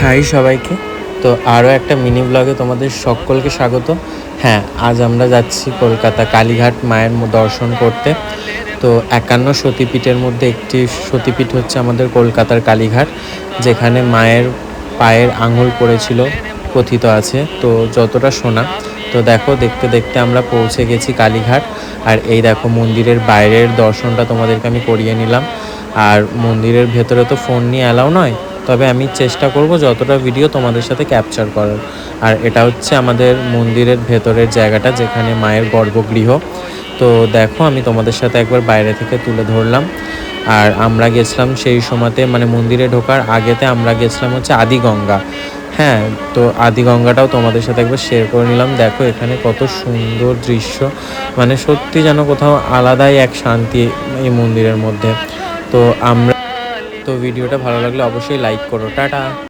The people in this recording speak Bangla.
হাই সবাইকে। তো আরও একটা মিনি ব্লগে তোমাদের সকলকে স্বাগত। হ্যাঁ, আজ আমরা যাচ্ছি কলকাতা কালীঘাট মায়ের দর্শন করতে। তো 51 সতীপীঠের মধ্যে একটি সতীপীঠ হচ্ছে আমাদের কলকাতার কালীঘাট, যেখানে মায়ের পায়ের আঙুল পড়েছিল কথিত আছে, তো যতটা শোনা। তো দেখো, দেখতে দেখতে আমরা পৌঁছে গেছি কালীঘাট। আর এই দেখো, মন্দিরের বাইরের দর্শনটা তোমাদেরকে আমি করিয়ে নিলাম। আর মন্দিরের ভেতরে তো ফোন নিয়ে অ্যালাউ নয়, তবে আমি চেষ্টা করব যতটা ভিডিও তোমাদের সাথে ক্যাপচার করার। আর এটা হচ্ছে আমাদের মন্দিরের ভেতরের জায়গাটা, যেখানে মায়ের গর্ভগৃহ। তো দেখো, আমি তোমাদের সাথে একবার বাইরে থেকে তুলে ধরলাম। আর আমরা গেছিলাম সেই সময়তে, মানে মন্দিরে ঢোকার আগেতে আমরা গেছিলাম হচ্ছে আদিগঙ্গা। হ্যাঁ, তো আদিগঙ্গাটাও তোমাদের সাথে একবার শেয়ার করে নিলাম। দেখো এখানে কত সুন্দর দৃশ্য, মানে সত্যি যেন কোথাও আলাদাই এক শান্তি এই মন্দিরের মধ্যে। তো ভিডিওটা ভালো লাগলে অবশ্যই লাইক করো। টাটা।